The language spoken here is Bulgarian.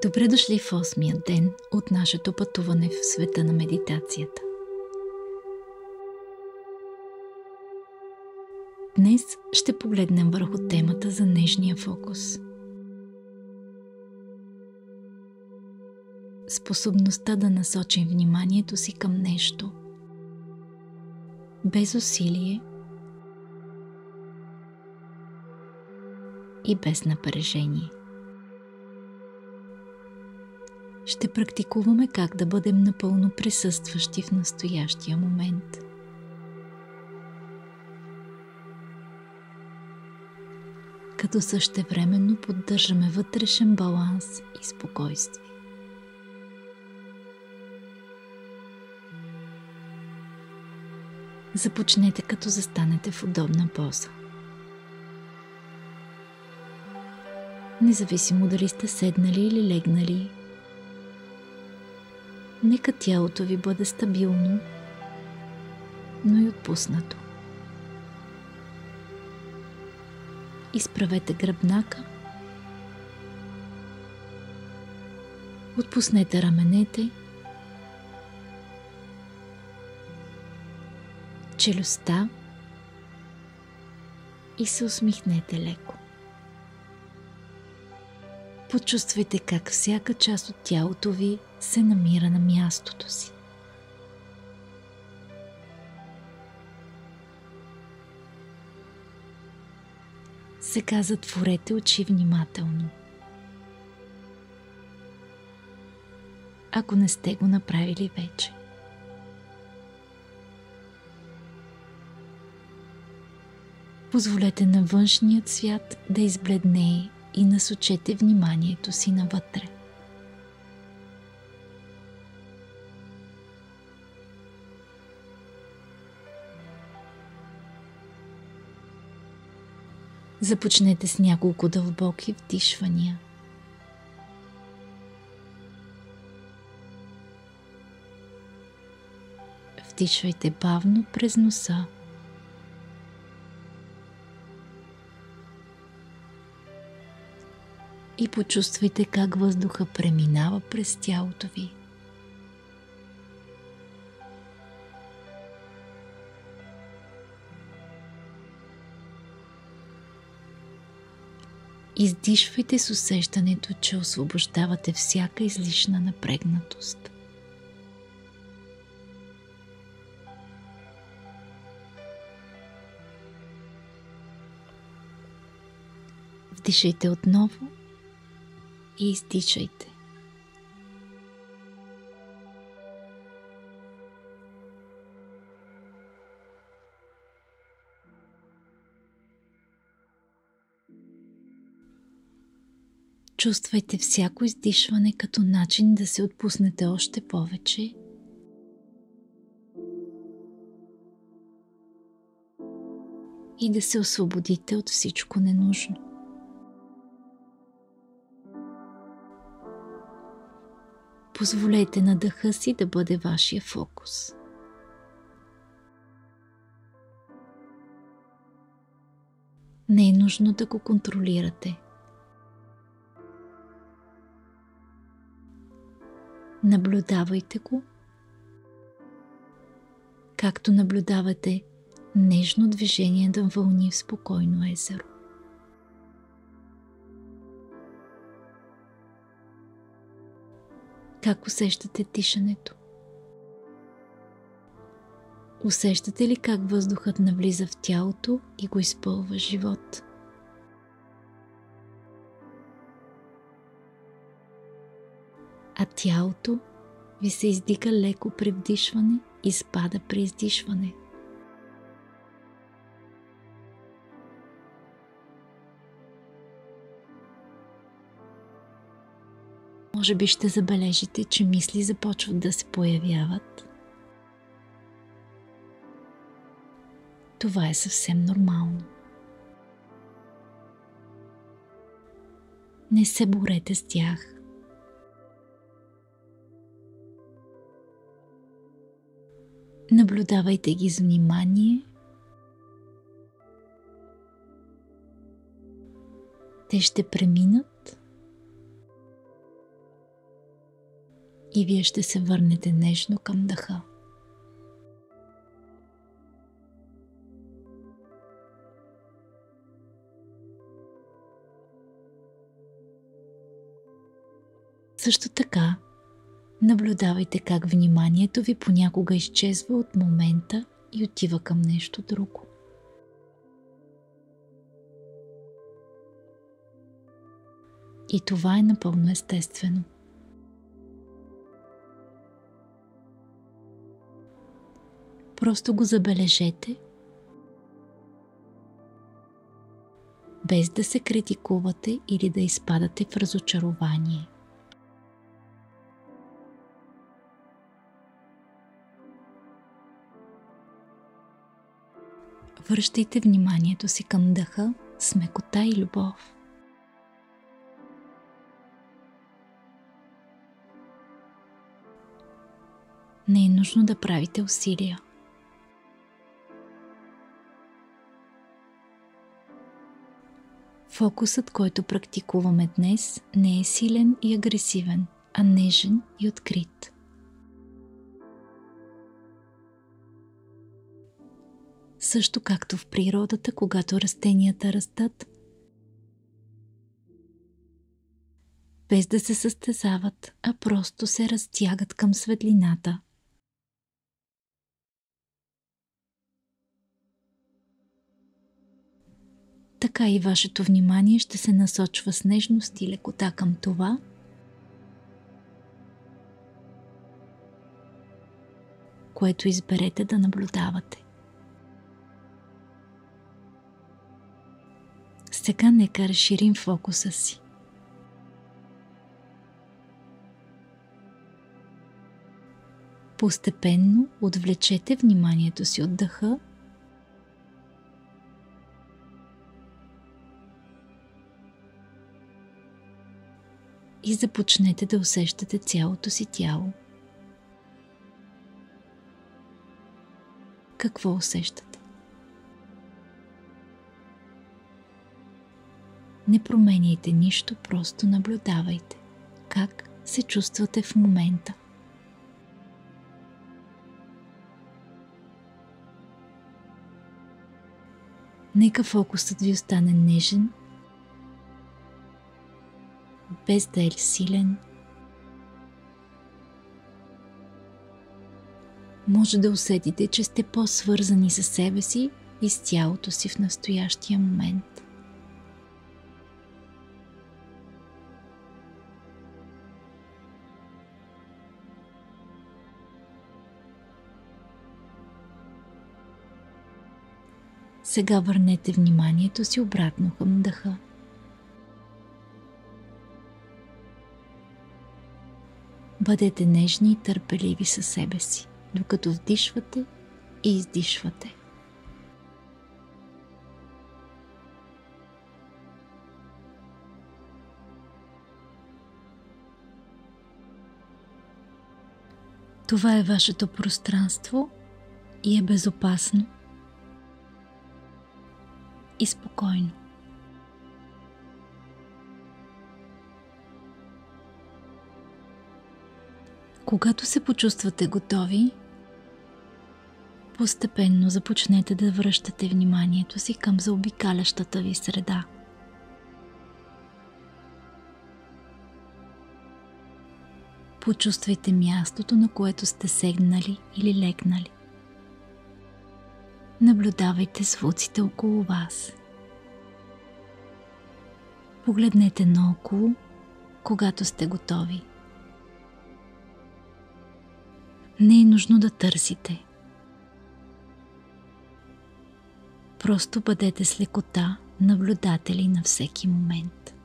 Добре дошли в 8-я ден от нашето пътуване в света на медитацията. Днес ще погледнем върху темата за нежния фокус. Способността да насочим вниманието си към нещо без усилие и без напрежение. Ще практикуваме как да бъдем напълно присъстващи в настоящия момент. Като същевременно поддържаме вътрешен баланс и спокойствие. Започнете като застанете в удобна поза. Независимо дали сте седнали или легнали, нека тялото ви бъде стабилно, но и отпуснато. Изправете гръбнака, отпуснете раменете, челюстта и се усмихнете леко. Почувствайте как всяка част от тялото ви се намира на мястото си. Сега затворете очи внимателно. Ако не сте го направили вече. Позволете на външният свят да избледнее и насочете вниманието си навътре. Започнете с няколко дълбоки вдишвания. Вдишвайте бавно през носа. И почувствайте как въздуха преминава през тялото ви. Издишвайте с усещането, че освобождавате всяка излишна напрегнатост. Вдишайте отново и издишайте. Чувствайте всяко издишване като начин да се отпуснете още повече и да се освободите от всичко ненужно. Позволете на дъха си да бъде вашия фокус. Не е нужно да го контролирате. Наблюдавайте го, както наблюдавате нежно движение на вълни в спокойно езеро. Как усещате дишането? Усещате ли как въздухът навлиза в тялото и го изпълва живот? А тялото ви се издига леко при вдишване и спада при издишване. Може би ще забележите, че мисли започват да се появяват. Това е съвсем нормално. Не се борете с тях. Наблюдавайте ги с внимание. Те ще преминат и вие ще се върнете нежно към дъха. Също така, наблюдавайте как вниманието ви понякога изчезва от момента и отива към нещо друго. И това е напълно естествено. Просто го забележете, без да се критикувате или да изпадате в разочарование. Връщайте вниманието си към дъха с мекота и любов. Не е нужно да правите усилия. Фокусът, който практикуваме днес, не е силен и агресивен, а нежен и открит. Също както в природата, когато растенията растат, без да се състезават, а просто се разтягат към светлината. Така и вашето внимание ще се насочва с нежност и лекота към това, което изберете да наблюдавате. Сега нека разширим фокуса си. Постепенно отвлечете вниманието си от дъха и започнете да усещате цялото си тяло. Какво усещате? Не променяйте нищо, просто наблюдавайте как се чувствате в момента. Нека фокусът ви остане нежен, без да е силен. Може да усетите, че сте по-свързани със себе си и с тялото си в настоящия момент. Сега върнете вниманието си обратно към дъха. Бъдете нежни и търпеливи със себе си, докато вдишвате и издишвате. Това е вашето пространство и е безопасно и спокойно. Когато се почувствате готови, постепенно започнете да връщате вниманието си към заобикалящата ви среда. Почувствайте мястото, на което сте седнали или легнали. Наблюдавайте звуците около вас. Погледнете наоколо, когато сте готови. Не е нужно да търсите. Просто бъдете с лекота наблюдатели на всеки момент.